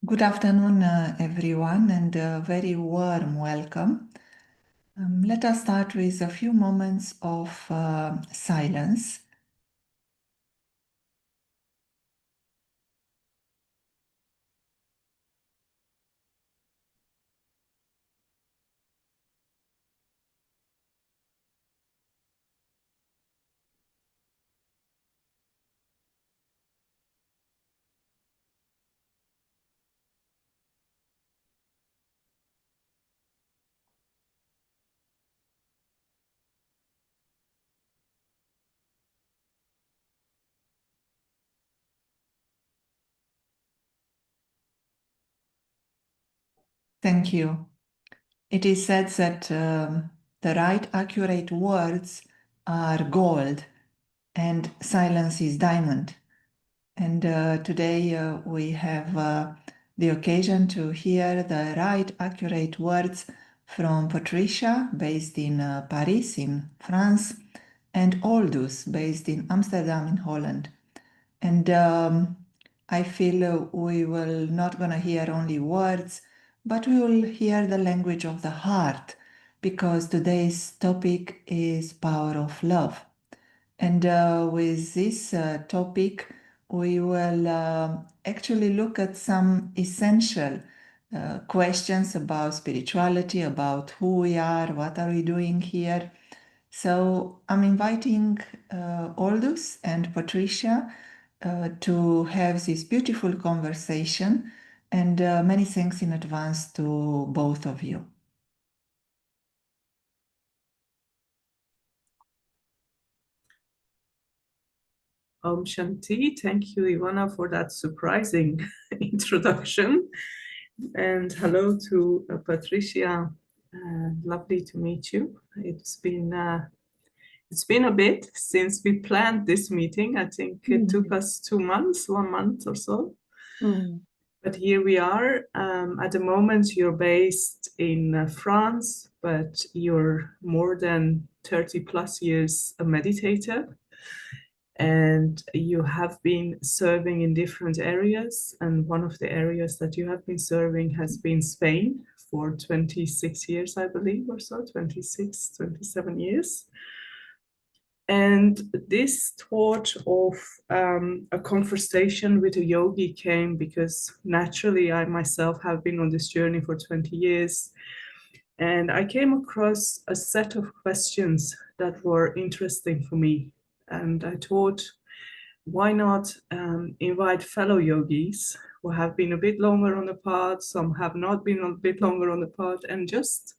Good afternoon, everyone, and a very warm welcome. Let us start with a few moments of silence. Thank you. It is said that the right, accurate words are gold and silence is diamond. And today we have the occasion to hear the right, accurate words from Patricia, based in Paris, in France, and Aldous, based in Amsterdam, in Holland. And I feel we will not gonna hear only words, but we will hear the language of the heart, because today's topic is power of love. And with this topic, we will actually look at some essential questions about spirituality, about who we are, what are we doing here. So I'm inviting Aldous and Patricia to have this beautiful conversation, and many thanks in advance to both of you. Om Shanti. Thank you, Ivana, for that surprising introduction. And hello to Patricia. Lovely to meet you. It's been a bit since we planned this meeting. I think it took us 2 months, 1 month or so. But here we are. At the moment, you're based in France, but you're more than 30 plus years a meditator. And you have been serving in different areas. And one of the areas that you have been serving has been Spain for 26 years, I believe, or so, 26, 27 years. And this thought of a conversation with a yogi came because naturally I myself have been on this journey for 20 years. And I came across a set of questions that were interesting for me. And I thought, why not invite fellow yogis who have been a bit longer on the path, some have not been a bit longer on the path, and just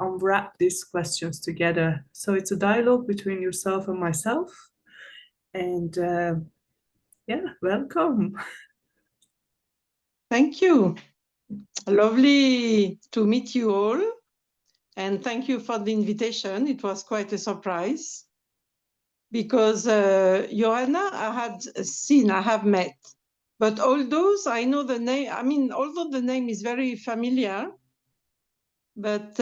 unwrap these questions together. So it's a dialogue between yourself and myself. And yeah, welcome. Thank you. Lovely to meet you all. And thank you for the invitation. It was quite a surprise because Johanna, I have met. But Aldous, I know the name. I mean, although the name is very familiar, but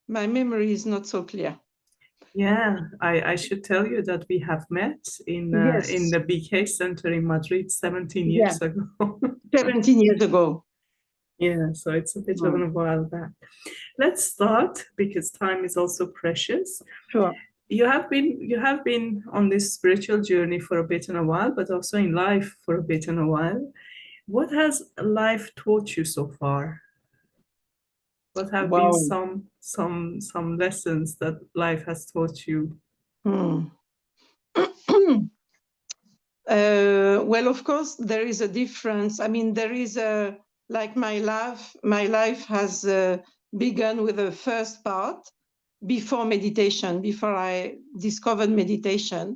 my memory is not so clear. Yeah, I should tell you that we have met in the BK Center in Madrid 17 years ago. 17 years ago. Yeah, so it's a bit of a while back. Let's start because time is also precious. Sure. You have been on this spiritual journey for a bit and a while, but also in life for a bit and a while. What has life taught you so far? What have been some lessons that life has taught you? Well, of course, there is a difference. I mean, there is like my life has begun with the first part before meditation, before I discovered meditation.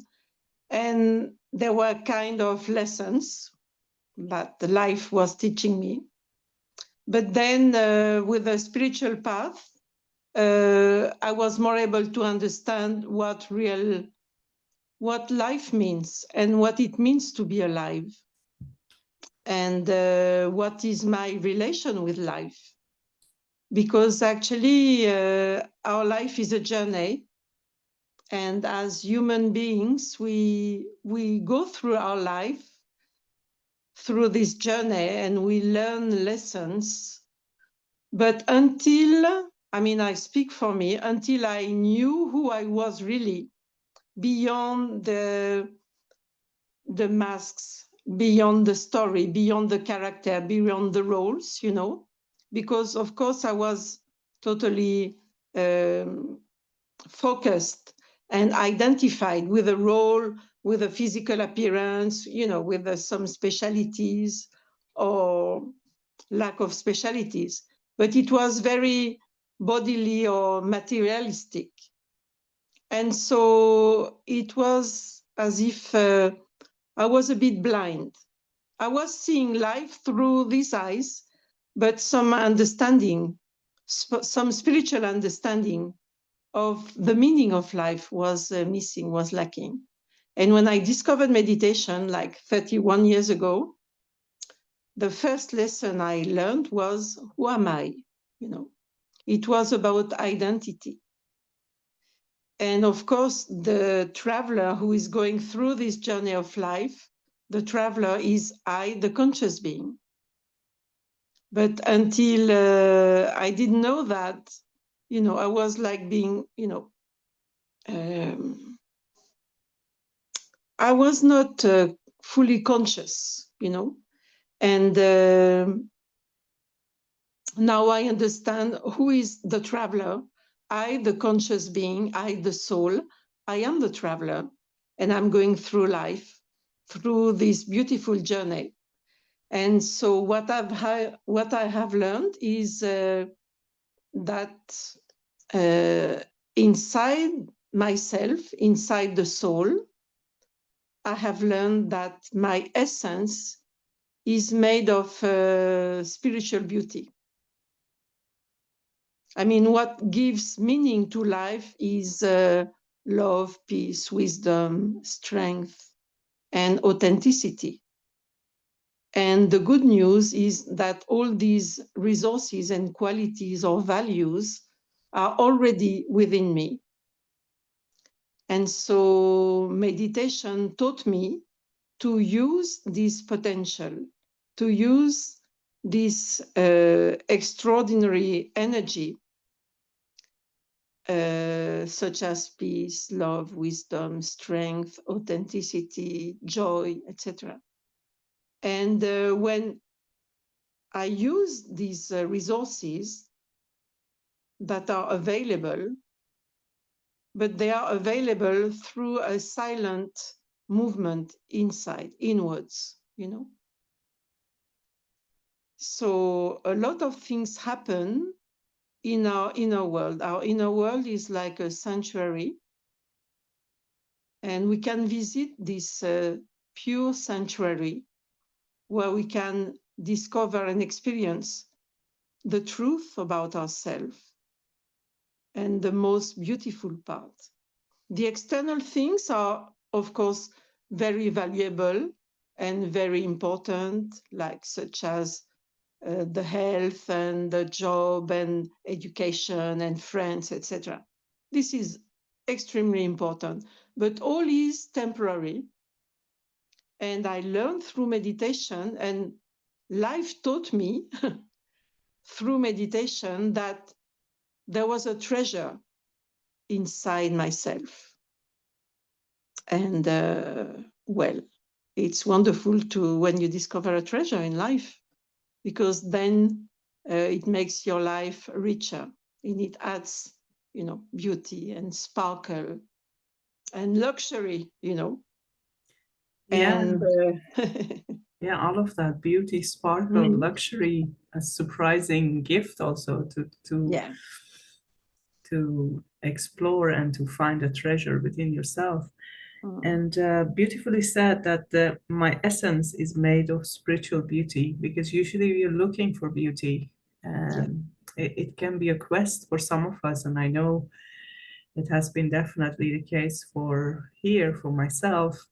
And there were kind of lessons that the life was teaching me. But then with the spiritual path, I was more able to understand what life means and what it means to be alive, and what is my relation with life. Because actually our life is a journey, and as human beings we go through our life through this journey and we learn lessons. But until, I mean, I speak for me, until I knew who I was really, beyond the masks, beyond the story, beyond the character, beyond the roles, you know, because of course I was totally focused and identified with a role, with a physical appearance, you know, with some specialities or lack of specialities. But it was very bodily or materialistic. And so it was as if I was a bit blind. I was seeing life through these eyes, but some understanding, some spiritual understanding of the meaning of life was missing, was lacking. And when I discovered meditation like 31 years ago, the first lesson I learned was, who am I? You know, it was about identity. And of course, the traveler who is going through this journey of life, the traveler is I, the conscious being. But until I didn't know that, you know, I was like being, you know, I was not fully conscious, you know, and now I understand who is the traveler. I, the conscious being, I, the soul, I am the traveler, and I'm going through life, through this beautiful journey. And so what I have learned is that inside myself, inside the soul, I have learned that my essence is made of spiritual beauty. I mean, what gives meaning to life is love, peace, wisdom, strength, and authenticity. And the good news is that all these resources and qualities or values are already within me. And so meditation taught me to use this potential, to use this extraordinary energy, such as peace, love, wisdom, strength, authenticity, joy, etc. And when I use these resources that are available, but they are available through a silent movement inside, inwards, you know. So a lot of things happen in our inner world. Our inner world is like a sanctuary, and we can visit this pure sanctuary where we can discover and experience the truth about ourselves and the most beautiful part. The external things are, of course, very valuable and very important, like such as the health and the job and education and friends, etc. This is extremely important, but all is temporary. And I learned through meditation, and life taught me through meditation that there was a treasure inside myself. And well, it's wonderful to when you discover a treasure in life, because then it makes your life richer and it adds, you know, beauty and sparkle and luxury, you know. Yeah, And yeah, all of that beauty, sparkle, luxury, a surprising gift also yeah. to explore and to find a treasure within yourself. And beautifully said that my essence is made of spiritual beauty, because usually we are looking for beauty. It can be a quest for some of us, and I know it has been definitely the case for myself.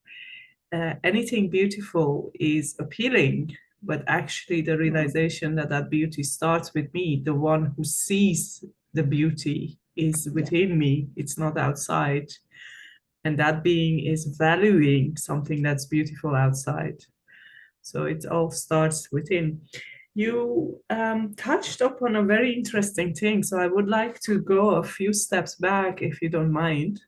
Anything beautiful is appealing, but actually the realization that beauty starts with me, the one who sees the beauty is within me, it's not outside. And that being is valuing something that's beautiful outside. So it all starts within. You touched upon a very interesting thing, so I would like to go a few steps back, if you don't mind.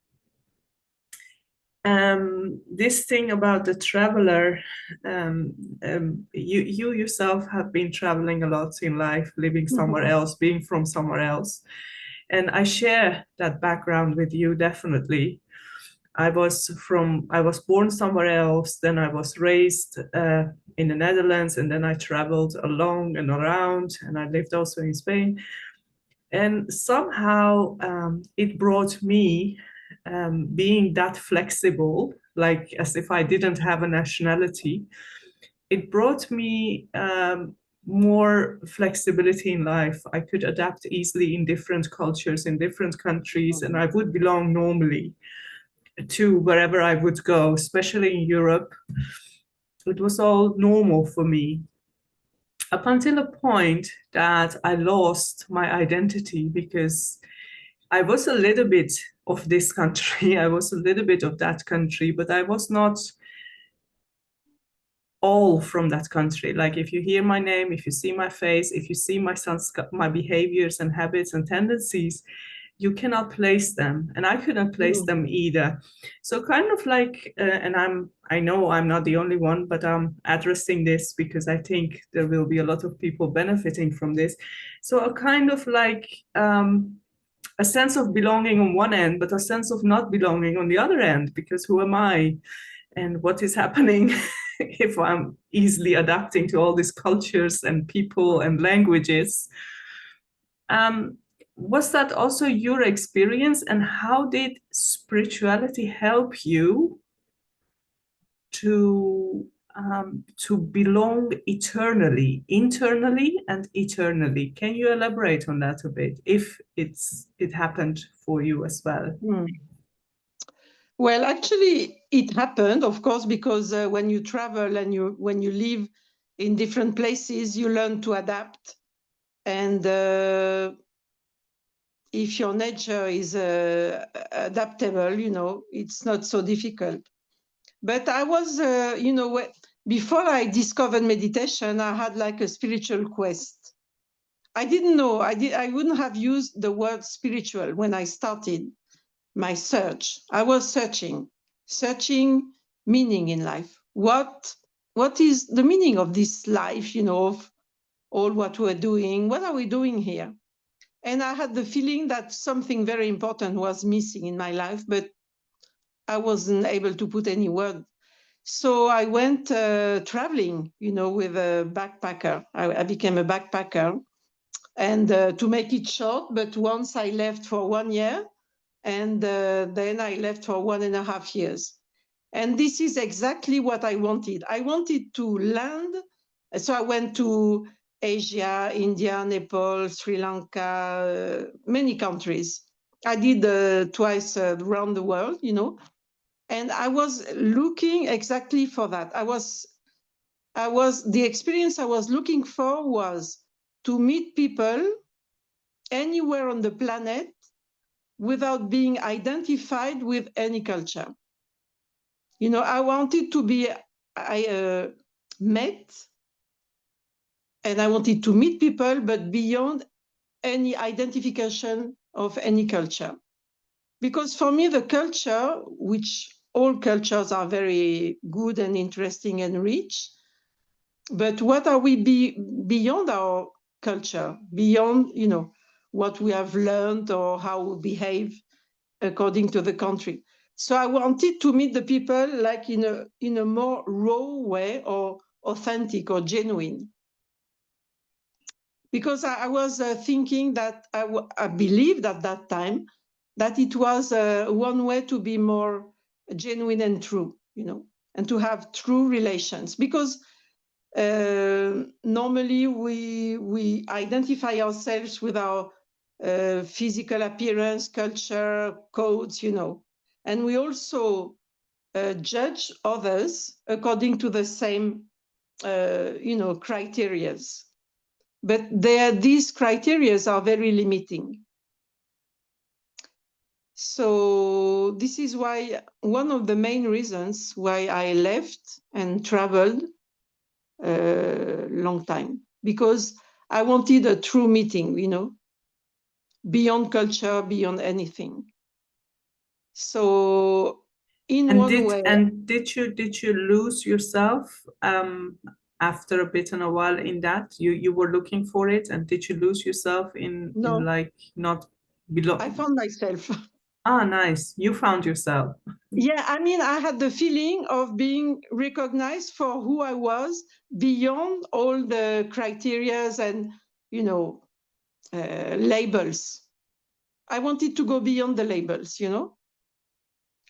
This thing about the traveler, you yourself have been traveling a lot in life, living somewhere else, being from somewhere else. And I share that background with you, definitely. I was born somewhere else, then I was raised in the Netherlands, and then I traveled along and around, and I lived also in Spain. And somehow it brought me being that flexible, like as if I didn't have a nationality. It brought me more flexibility in life. I could adapt easily in different cultures, in different countries, and I would belong normally to wherever I would go, especially in Europe. It was all normal for me up until a point that I lost my identity, because I was a little bit of this country, I was a little bit of that country, but I was not all from that country. Like if you hear my name, if you see my face, if you see my behaviors and habits and tendencies, you cannot place them, and I couldn't place them either. So kind of like, and I know I'm not the only one, but I'm addressing this because I think there will be a lot of people benefiting from this. So a kind of like a sense of belonging on one end, but a sense of not belonging on the other end, because who am I and what is happening if I'm easily adapting to all these cultures and people and languages. Was that also your experience, and how did spirituality help you to belong eternally, internally and eternally? Can you elaborate on that a bit, if it happened for you as well? Well, actually, it happened, of course, because when you travel and when you live in different places, you learn to adapt. And if your nature is adaptable, it's not so difficult. But I was, before I discovered meditation, I had like a spiritual quest. I didn't know, I wouldn't have used the word spiritual when I started my search. I was searching meaning in life. What is the meaning of this life, of all what we're doing? What are we doing here? And I had the feeling that something very important was missing in my life, but I wasn't able to put any word. So I went traveling, with a backpacker. I became a backpacker. And to make it short, but once I left for 1 year, and then I left for 1.5 years. And this is exactly what I wanted. I wanted to land. So I went to Asia, India, Nepal, Sri Lanka, many countries. I did twice around the world, and I was looking exactly for that. The experience I was looking for was to meet people anywhere on the planet without being identified with any culture. I wanted to be met, and I wanted to meet people, but beyond any identification of any culture. Because for me, the culture, which all cultures are very good and interesting and rich, but what are we beyond our culture, beyond, what we have learned or how we behave according to the country. So I wanted to meet the people like in a more raw way, or authentic or genuine. Because I was thinking that I believed at that time that it was one way to be more genuine and true, and to have true relations. Because normally we identify ourselves with our physical appearance, culture, codes, and we also judge others according to the same, criteria. But these criteria are very limiting. So this is why one of the main reasons why I left and traveled long time, because I wanted a true meeting, you know, beyond culture, beyond anything. So in one way. And did you lose yourself after a bit and a while in that? You were looking for it, and did you lose yourself in like not below? I found myself. Ah, nice. You found yourself. Yeah, I mean, I had the feeling of being recognized for who I was beyond all the criterias and, you know, labels. I wanted to go beyond the labels, you know,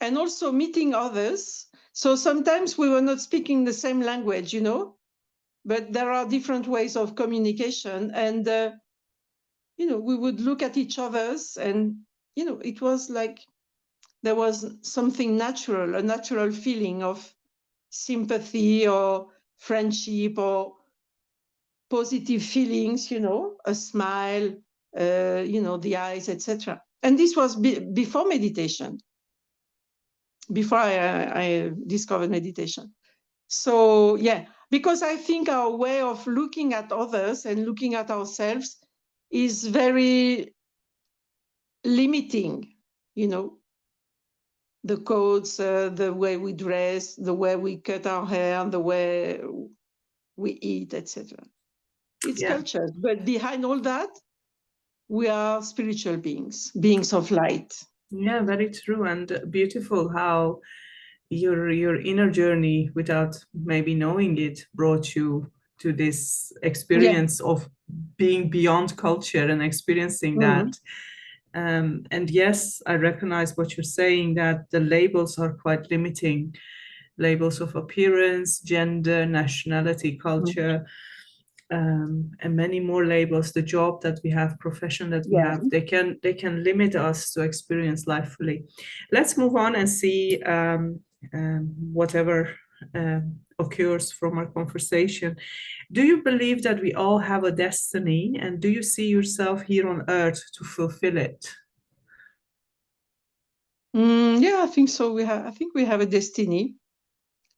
and also meeting others. So sometimes we were not speaking the same language, you know, but there are different ways of communication. And, you know, we would look at each other's and, you know, it was like there was something natural, a natural feeling of sympathy or friendship or positive feelings, you know, a smile, you know, the eyes, etc. And this was before meditation, before I discovered meditation. So yeah, because I think our way of looking at others and looking at ourselves is very limiting, you know, the codes, the way we dress, the way we cut our hair, the way we eat, etc. It's culture, but behind all that, we are spiritual beings, beings of light. Yeah, very true, and beautiful how your inner journey, without maybe knowing it, brought you to this experience of being beyond culture and experiencing that. And yes, I recognize what you're saying, that the labels are quite limiting. Labels of appearance, gender, nationality, culture, and many more labels. The job that we have, profession that we have, they can limit us to experience life fully. Let's move on and see whatever occurs from our conversation. Do you believe that we all have a destiny, and do you see yourself here on earth to fulfill it? Yeah, I think so. I think we have a destiny,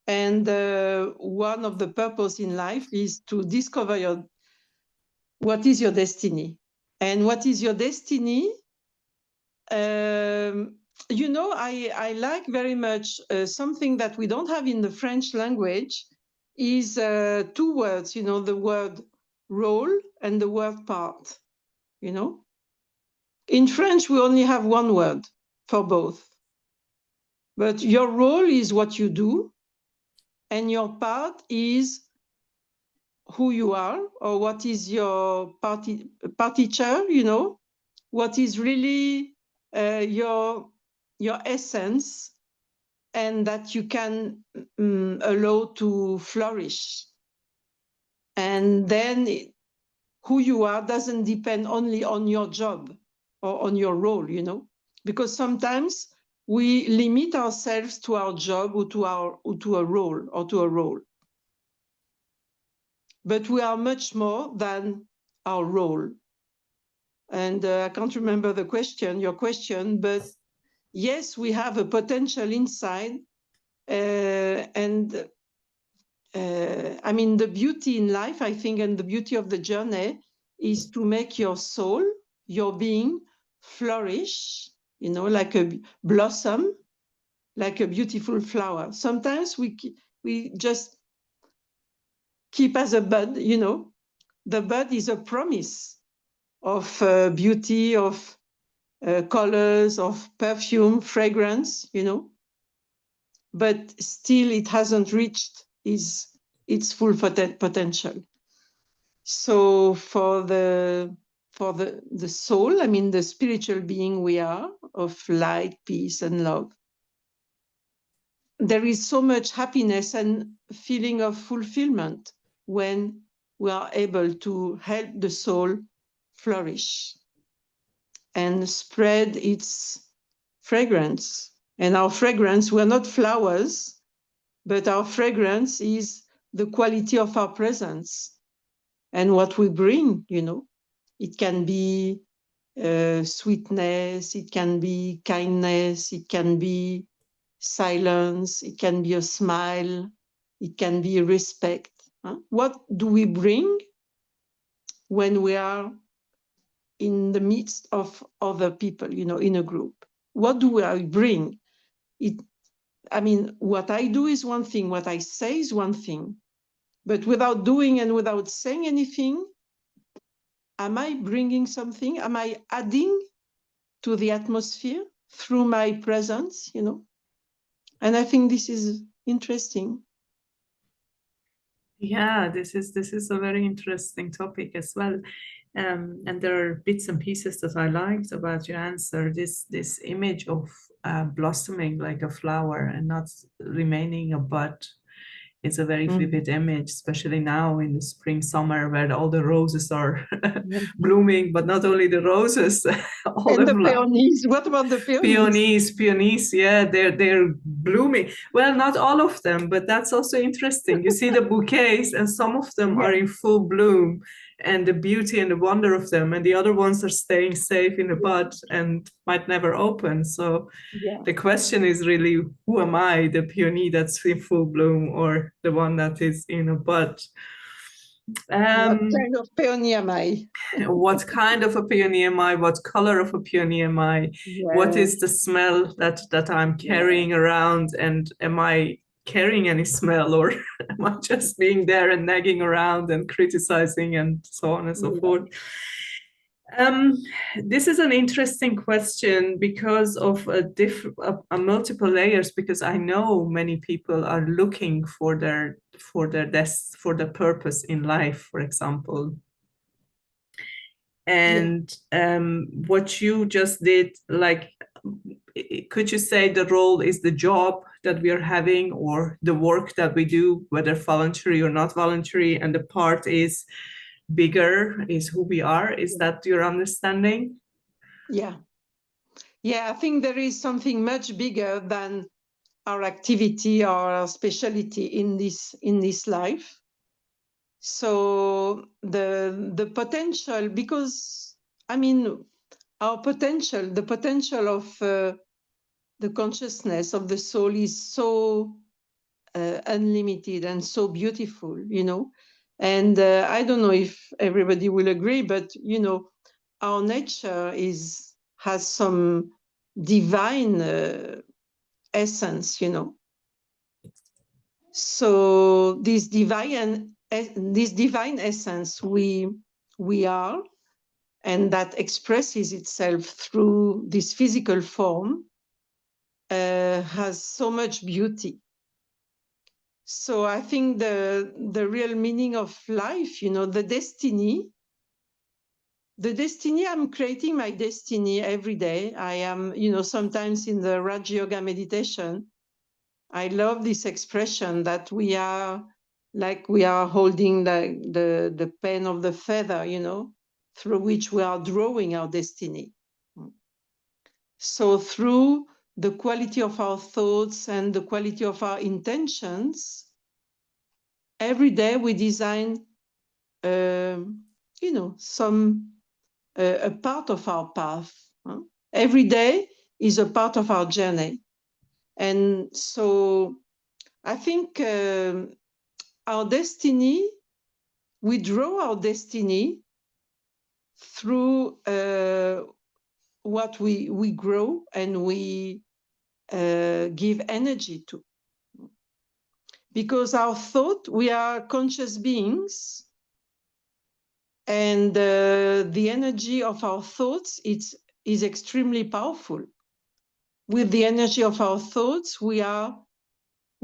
and one of the purpose in life is to discover what is your destiny, and what is your destiny. You know, I like very much something that we don't have in the French language is two words, you know, the word role and the word part, you know. In French, we only have one word for both. But your role is what you do, and your part is who you are, or what is your partiture, you know, what is really your essence, and that you can allow to flourish. And then who you are doesn't depend only on your job or on your role, you know, because sometimes we limit ourselves to our job or to a role. But we are much more than our role. And I can't remember your question, but yes, we have a potential inside. And I mean, the beauty in life, I think, and the beauty of the journey is to make your soul, your being, flourish, you know, like a blossom, like a beautiful flower. Sometimes we just keep as a bud, you know. The bud is a promise of beauty, of colors, of perfume, fragrance, you know. But still it hasn't reached its full potential. So for the soul, I mean the spiritual being we are, of light, peace, and love, there is so much happiness and feeling of fulfillment when we are able to help the soul flourish and spread its fragrance. And our fragrance, we're not flowers, but our fragrance is the quality of our presence and what we bring, you know. It can be sweetness, it can be kindness, it can be silence, it can be a smile, it can be respect. What do we bring when we are in the midst of other people, in a group? What do I bring? What I do is one thing, what I say is one thing, but without doing and without saying anything, am I bringing something? Am I adding to the atmosphere through my presence, And I think this is interesting. Yeah, this is a very interesting topic as well. And there are bits and pieces that I liked about your answer. This image of blossoming like a flower and not remaining a bud. It's a very vivid image, especially now in the spring, summer, where all the roses are blooming, but not only the roses, all and the flowers. peonies. What about the peonies? Peonies, yeah, they're blooming. Well, not all of them, but that's also interesting. You see the bouquets, and some of them are in full bloom, and the beauty and the wonder of them, and the other ones are staying safe in the bud and might never open. So the question is really, who am I, the peony that's in full bloom or the one that is in a bud? What kind of peony am I? What kind of a peony am I? What color of a peony am I? What is the smell that I'm carrying around? And am I carrying any smell, or am I just being there and nagging around and criticizing and so on and so forth? This is an interesting question because of multiple layers. Because I know many people are looking for their purpose in life, for example. And what you just did, like, could you say the role is the job that we are having or the work that we do, whether voluntary or not voluntary, and the part is bigger, is who we are? Is that your understanding? Yeah, I think there is something much bigger than our activity or our specialty in this life. So the potential, because our potential, the potential of the consciousness of the soul is so unlimited and so beautiful, And I don't know if everybody will agree, but our nature has some divine essence, So this divine essence we are, and that expresses itself through this physical form, has so much beauty. So I think the real meaning of life, the destiny, I'm creating my destiny every day. I am, sometimes in the Raj Yoga meditation, I love this expression that we are holding the pen of the feather, through which we are drawing our destiny. So through the quality of our thoughts and the quality of our intentions, every day we design, a part of our path. Every day is a part of our journey. And so I think our destiny, we draw our destiny through what we grow and we give energy to. Because our thought, we are conscious beings, and the energy of our thoughts is extremely powerful. With the energy of our thoughts, we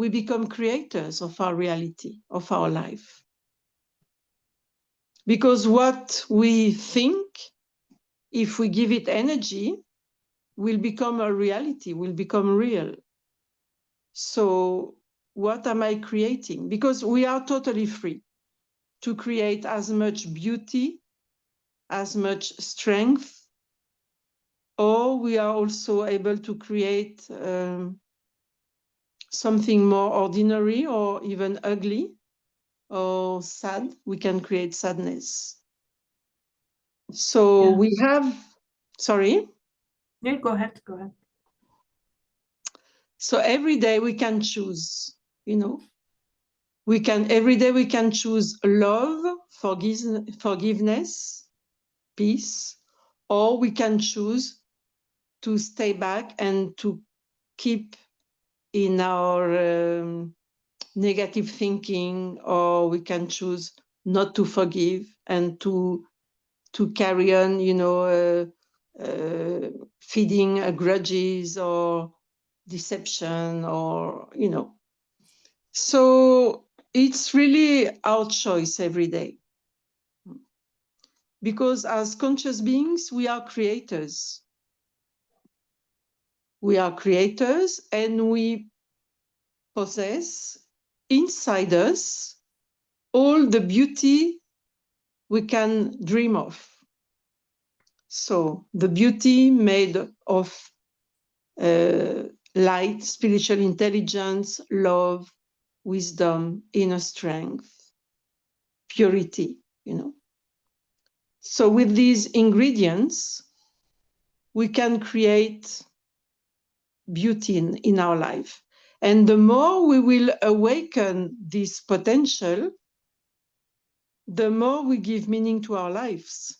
become creators of our reality, of our life. Because what we think, if we give it energy, will become a reality, will become real. So what am I creating? Because we are totally free to create as much beauty, as much strength, or we are also able to create something more ordinary or even ugly or sad. We can create sadness. So we have, sorry? Yeah, go ahead. So every day we can choose, Every day we can choose love, forgiveness, peace, or we can choose to stay back and to keep in our negative thinking, or we can choose not to forgive and to carry on, feeding grudges or deception, or So it's really our choice every day. Because as conscious beings, we are creators. We are creators, and we possess inside us all the beauty we can dream of. So the beauty made of light, spiritual intelligence, love, wisdom, inner strength, purity, So with these ingredients, we can create beauty in our life. And the more we will awaken this potential, the more we give meaning to our lives.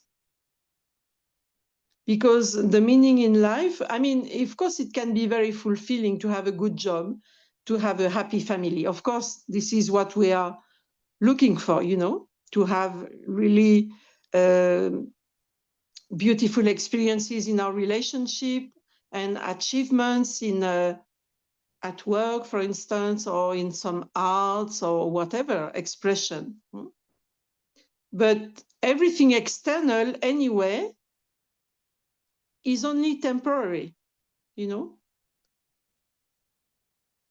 Because the meaning in life, of course, it can be very fulfilling to have a good job, to have a happy family. Of course, this is what we are looking for, to have really beautiful experiences in our relationship and achievements at work, for instance, or in some arts or whatever expression. But everything external anyway is only temporary,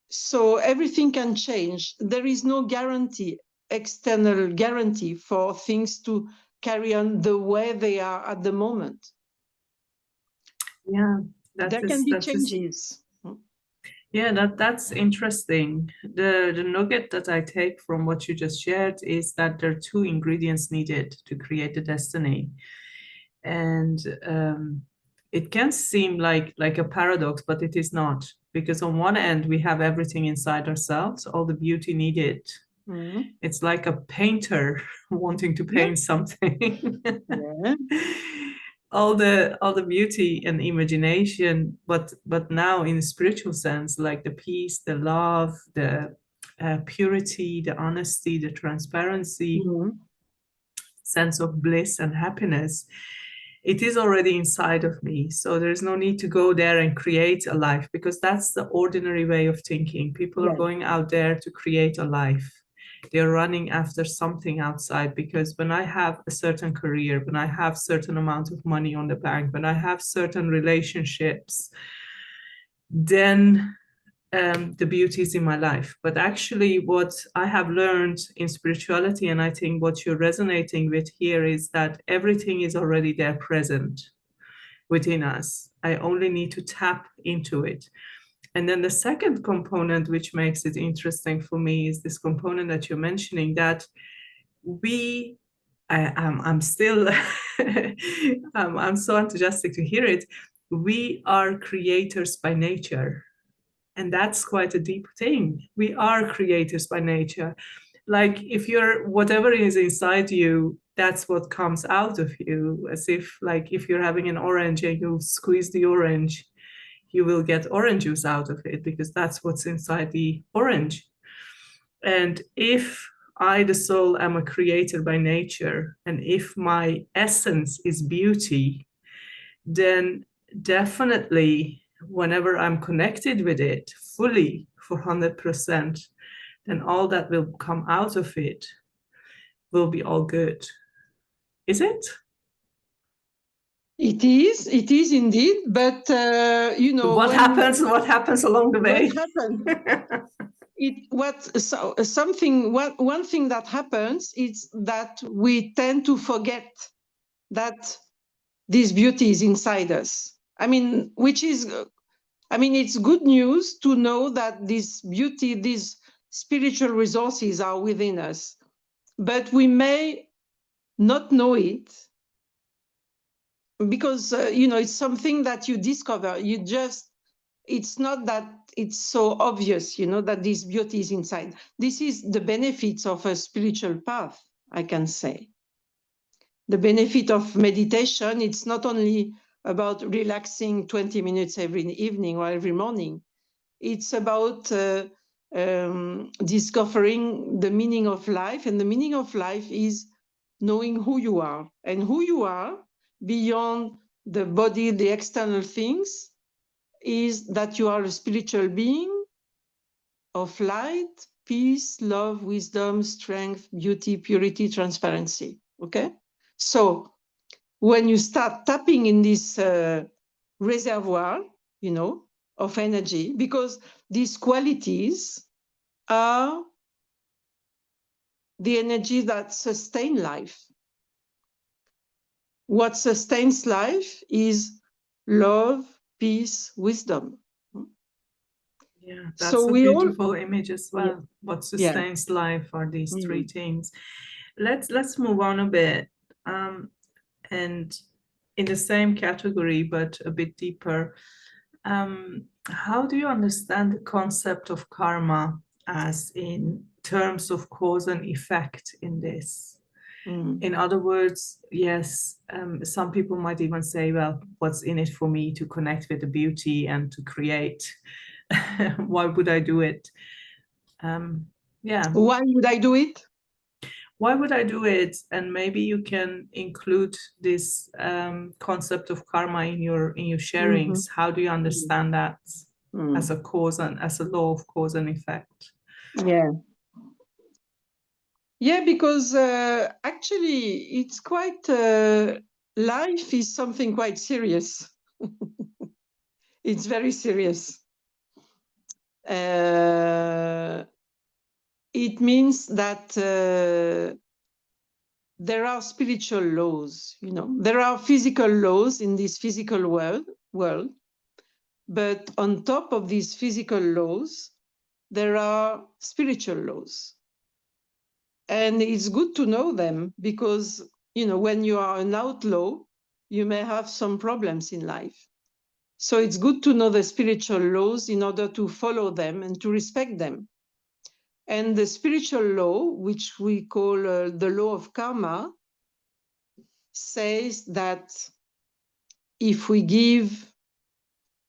So everything can change. There is no guarantee, external guarantee for things to carry on the way they are at the moment. Yeah, there can be changes. Yeah, that's interesting. The nugget that I take from what you just shared is that there are two ingredients needed to create the destiny. And it can seem like a paradox, but it is not. Because on one end, we have everything inside ourselves, all the beauty needed. It's like a painter wanting to paint something. Yeah. all the beauty and imagination, but now in a spiritual sense, like the peace, the love, the purity, the honesty, the transparency, sense of bliss and happiness, it is already inside of me. So there's no need to go there and create a life, because that's the ordinary way of thinking. People are going out there to create a life. They're running after something outside, because when I have a certain career, when I have certain amount of money on the bank, when I have certain relationships, then the beauty is in my life. But actually what I have learned in spirituality, and I think what you're resonating with here, is that everything is already there, present within us. I only need to tap into it. And then the second component, which makes it interesting for me, is this component that you're mentioning, that I'm still, I'm so enthusiastic to hear it. We are creators by nature. And that's quite a deep thing. We are creators by nature. Like if you're, whatever is inside you, that's what comes out of you. As if, like, if you're having an orange and you squeeze the orange, you will get orange juice out of it, because that's what's inside the orange. And if I, the soul, am a creator by nature, and if my essence is beauty, then definitely whenever I'm connected with it fully for 100%, then all that will come out of it will be all good. Is it? It is indeed, but what happens along the way? What happens? One thing that happens is that we tend to forget that this beauty is inside us. It's good news to know that this beauty, these spiritual resources are within us, but we may not know it, because it's something that you discover. It's not that it's so obvious, you know, that this beauty is inside. This is the benefits of a spiritual path, I can say. The benefit of meditation, it's not only about relaxing 20 minutes every evening or every morning. It's about discovering the meaning of life. And the meaning of life is knowing who you are. And who you are beyond the body, the external things, is that you are a spiritual being of light, peace, love, wisdom, strength, beauty, purity, transparency. Okay? So when you start tapping in this reservoir, you know, of energy, because these qualities are the energy that sustain life. What sustains life is love, peace, wisdom. Yeah, that's So a we all, beautiful image as well. What yeah. sustains life are these three Mhm. things. Let's move on a bit. And in the same category, but a bit deeper, how do you understand the concept of karma as in terms of cause and effect in this? In other words, yes, some people might even say, well, what's in it for me to connect with the beauty and to create? Why would I do it? Yeah. Why would I do it? Why would I do it? And maybe you can include this concept of karma in your sharings. How do you understand that as a cause and as a law of cause and effect? Yeah. Yeah, because actually it's quite, life is something quite serious. It's very serious. It means that there are spiritual laws, you know, there are physical laws in this physical world, but on top of these physical laws, there are spiritual laws. And it's good to know them because, you know, when you are an outlaw, you may have some problems in life. So it's good to know the spiritual laws in order to follow them and to respect them. And the spiritual law, which we call the law of karma, says that if we give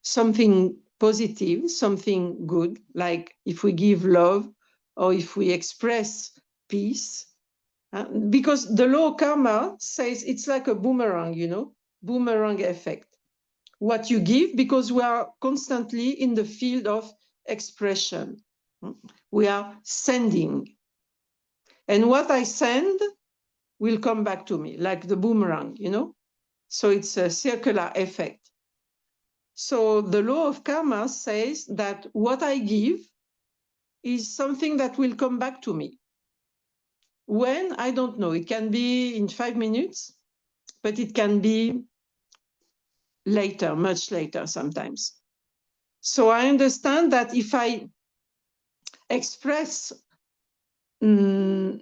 something positive, something good, like if we give love or if we express peace, because the law of karma says it's like a boomerang, you know, boomerang effect. What you give, because we are constantly in the field of expression. We are sending. And what I send will come back to me, like the boomerang, you know? So it's a circular effect. So the law of karma says that what I give is something that will come back to me. When? I don't know. It can be in 5 minutes, but it can be later, much later sometimes. So I understand that if I express the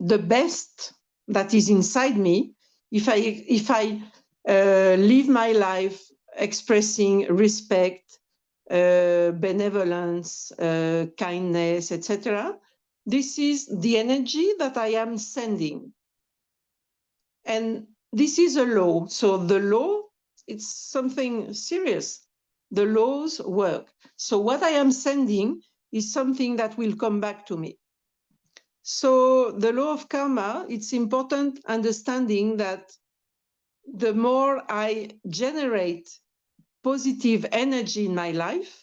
best that is inside me, if I live my life expressing respect, benevolence, kindness, etc., this is the energy that I am sending. And this is a law. So the law, it's something serious. The laws work. So what I am sending is something that will come back to me. So the law of karma, it's important understanding that the more I generate positive energy in my life,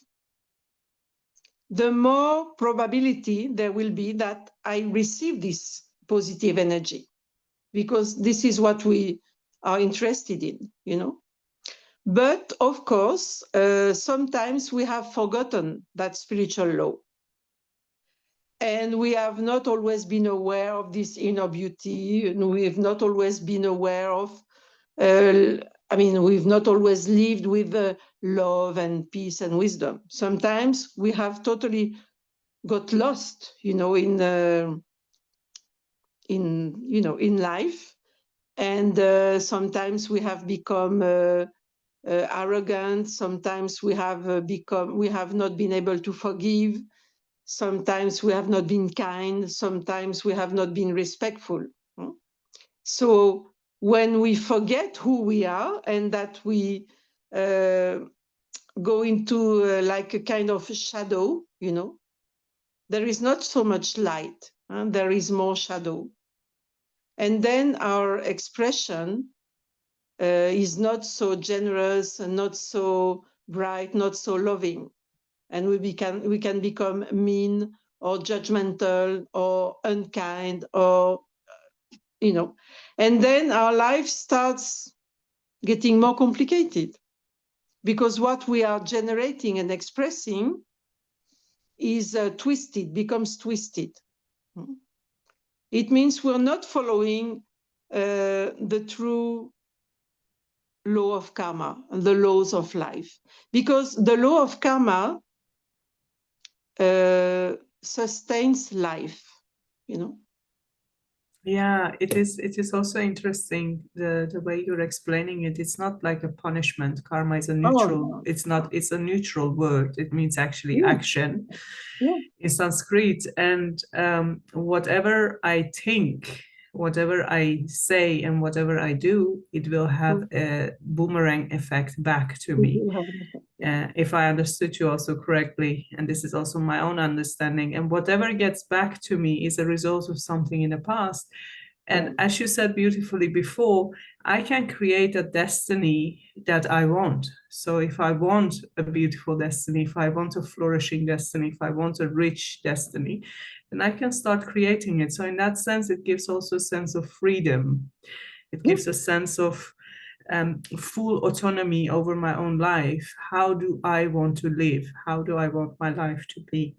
the more probability there will be that I receive this positive energy, because this is what we are interested in, you know. But of course, sometimes we have forgotten that spiritual law. And we have not always been aware of this inner beauty, and we've not always been aware of, we've not always lived with love and peace and wisdom. Sometimes we have totally got lost, you know, in life. And sometimes we have become arrogant. Sometimes we have not been able to forgive. Sometimes we have not been kind. Sometimes we have not been respectful. So when we forget who we are and that we go into like a kind of shadow, there is not so much light, there is more shadow. And then our expression is not so generous, not so bright, not so loving. And we can become mean or judgmental or unkind or, and then our life starts getting more complicated because what we are generating and expressing is becomes twisted. It means we're not following the true law of karma, the laws of life, because the law of karma sustains life, Yeah, it is also interesting the way you're explaining it. It's not like a punishment. Karma is a neutral, it's a neutral word. It means actually action in Sanskrit. And whatever I think, whatever I say, and whatever I do, it will have a boomerang effect back to me. If I understood you also correctly, and this is also my own understanding, and whatever gets back to me is a result of something in the past. And as you said beautifully before, I can create a destiny that I want. So if I want a beautiful destiny, if I want a flourishing destiny, if I want a rich destiny, then I can start creating it. So in that sense, it gives also a sense of freedom. It gives a sense of full autonomy over my own life. How do I want to live? How do I want my life to be?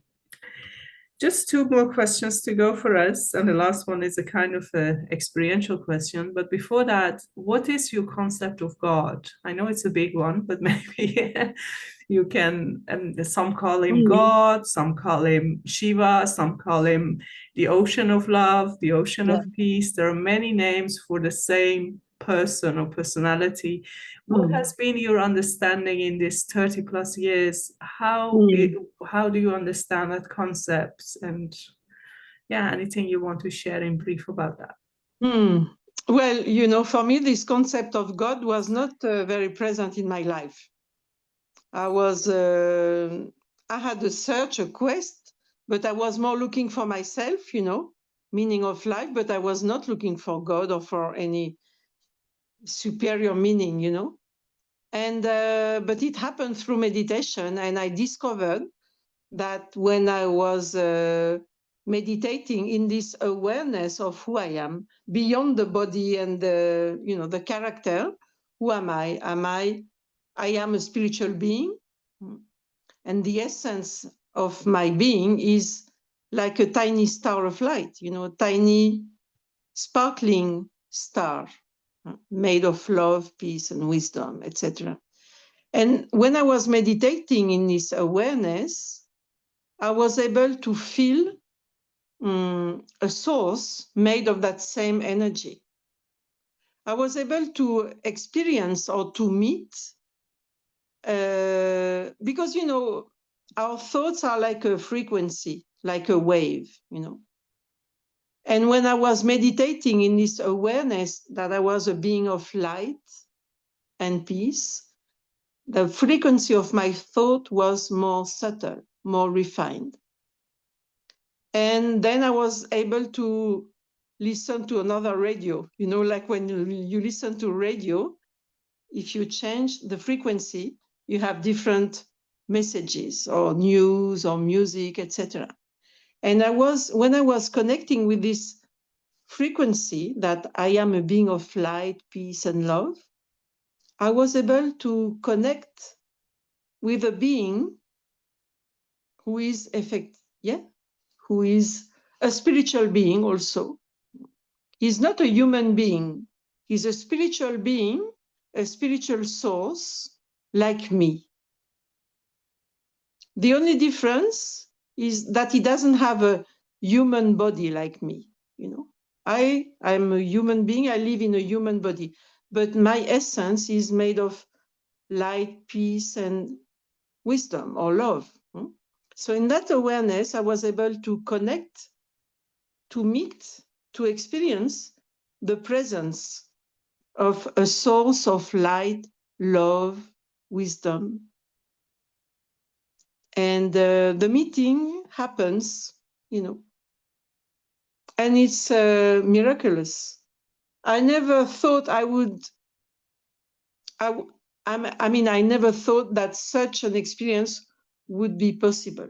Just two more questions to go for us. And the last one is a kind of an experiential question. But before that, what is your concept of God? I know it's a big one, but maybe you can, some call him God, some call him Shiva, some call him the ocean of love, the ocean of peace. There are many names for the same person or personality. What has been your understanding in this 30 plus years? How do you understand that concept? And anything you want to share in brief about that? Well, for me, this concept of God was not very present in my life. I had a search, a quest, but I was more looking for myself, meaning of life, but I was not looking for God or for any superior meaning, And but it happened through meditation, and I discovered that when I was meditating in this awareness of who I am, beyond the body and the character, who am I? I am a spiritual being, and the essence of my being is like a tiny star of light, a tiny sparkling star made of love, peace, and wisdom, etc. And when I was meditating in this awareness, I was able to feel a source made of that same energy. I was able to experience or to meet, because, our thoughts are like a frequency, like a wave, And when I was meditating in this awareness that I was a being of light and peace, the frequency of my thought was more subtle, more refined. And then I was able to listen to another radio, like when you listen to radio, if you change the frequency, you have different messages or news or music, etc. And when I was connecting with this frequency that I am a being of light, peace, and love, I was able to connect with a being who is who is a spiritual being also. He's not a human being. He's a spiritual being, a spiritual source like me. The only difference is that he doesn't have a human body like me. I'm a human being. I live in a human body, but my essence is made of light, peace, and wisdom or love. So in that awareness, I was able to connect, to meet, to experience the presence of a source of light, love, wisdom. And the meeting happens, and it's miraculous. I never thought I would, I never thought that such an experience would be possible.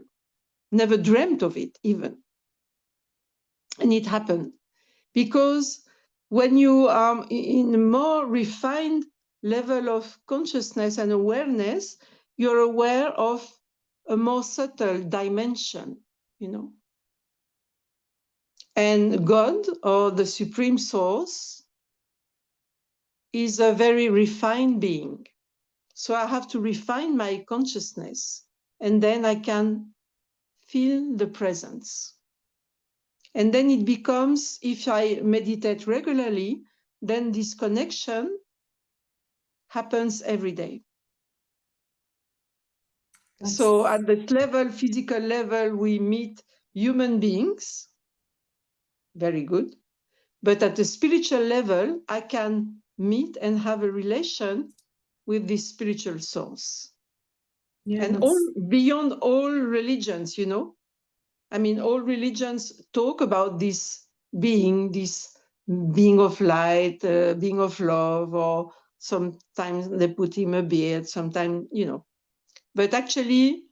Never dreamt of it even. And it happened. Because when you are in a more refined level of consciousness and awareness, you're aware of a more subtle dimension, And God, or the Supreme Source, is a very refined being. So I have to refine my consciousness, and then I can feel the presence. And then it becomes, if I meditate regularly, then this connection happens every day. So at this level, physical level, we meet human beings, very good. But at the spiritual level, I can meet and have a relation with this spiritual source. Yeah, and beyond all religions, all religions talk about this being of light, being of love, or sometimes they put him a beard, sometimes, But actually,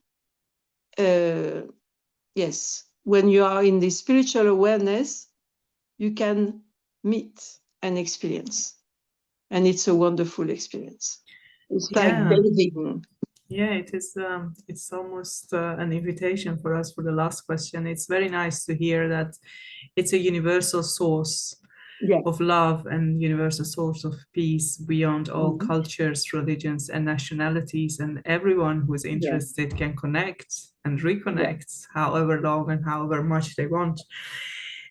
yes, when you are in this spiritual awareness, you can meet and experience. And it's a wonderful experience. It's like bathing. Yeah, it is. It's almost an invitation for us for the last question. It's very nice to hear that it's a universal source of love and universal source of peace beyond all cultures, religions, and nationalities. And everyone who is interested can connect and reconnect however long and however much they want.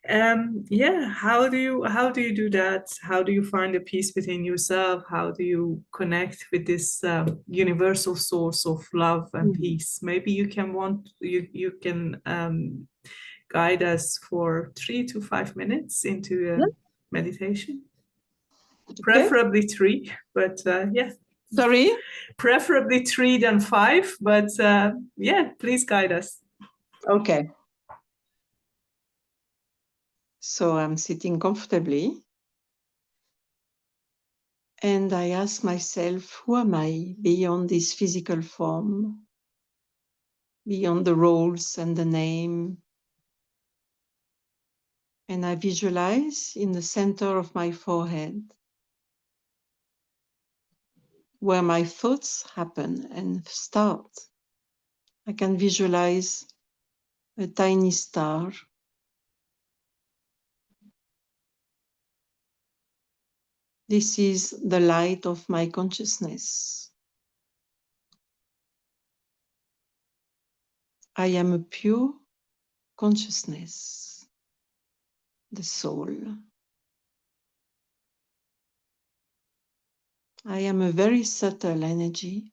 How do you do that? How do you find a peace within yourself? How do you connect with this universal source of love and peace? Maybe you can guide us for 3 to 5 minutes into meditation. Preferably 3, but Sorry? Preferably 3 than 5, but please guide us. Okay. So I'm sitting comfortably, and I ask myself, who am I beyond this physical form, beyond the roles and the name? And I visualize in the center of my forehead, where my thoughts happen and start. I can visualize a tiny star. This is the light of my consciousness. I am a pure consciousness, the soul. I am a very subtle energy.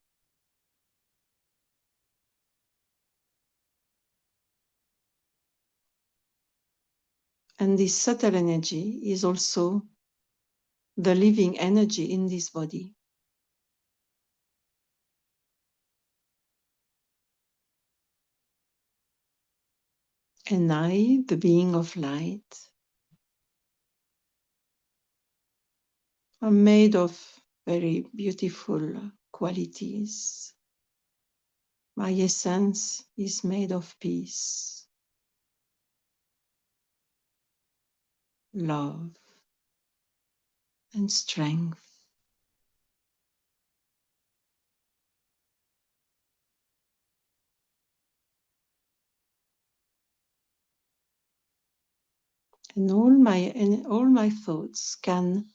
And this subtle energy is also the living energy in this body. And I, the being of light, am made of very beautiful qualities. My essence is made of peace, love, and strength. And all my thoughts can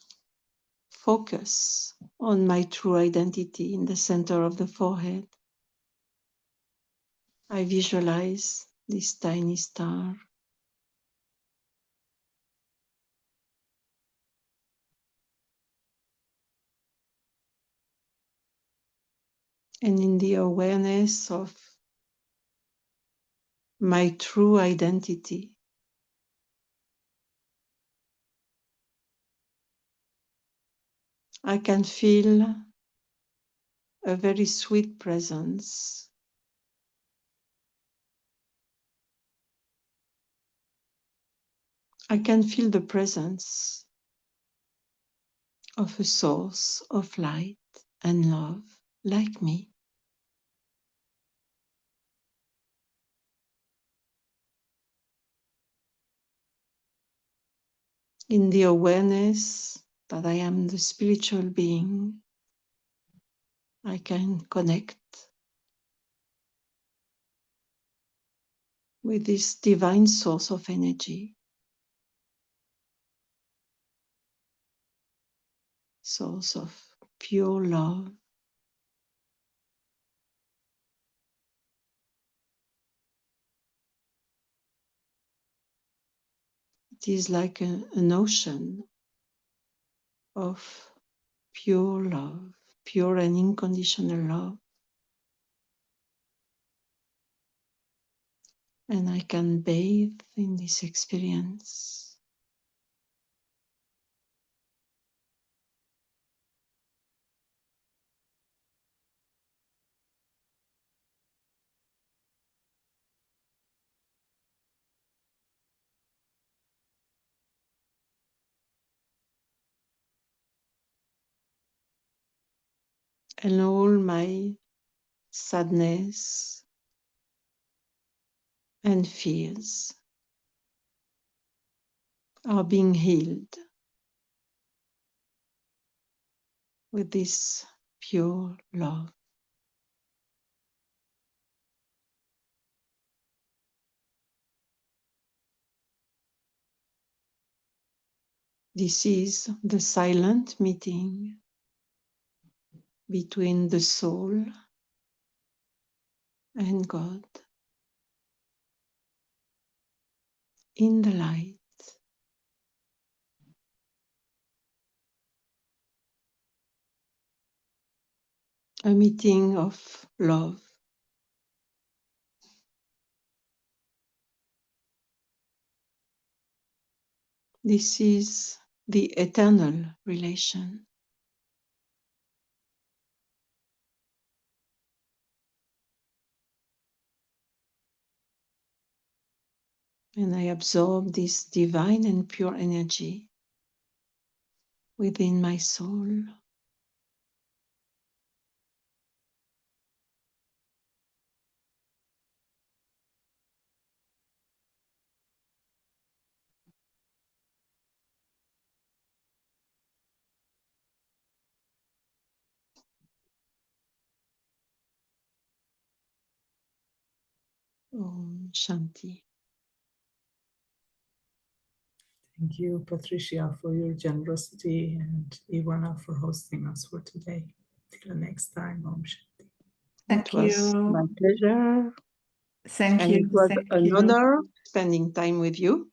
focus on my true identity in the center of the forehead. I visualize this tiny star. and in the awareness of my true identity. I can feel a very sweet presence. I can feel the presence of a source of light and love like me. In the awareness that I am the spiritual being, I can connect with this divine source of energy, source of pure love. It is like an ocean of pure love, pure and unconditional love. And I can bathe in this experience. And all my sadness and fears are being healed with this pure love. This is the silent meeting between the soul and God in the light. A meeting of love. This is the eternal relation. And I absorb this divine and pure energy within my soul. Om Shanti. Thank you, Patricia, for your generosity, and Ivana for hosting us for today. Till the next time, Om Shanti. Thank It was you. my pleasure. Thank And you. it was Thank an you. honor spending time with you.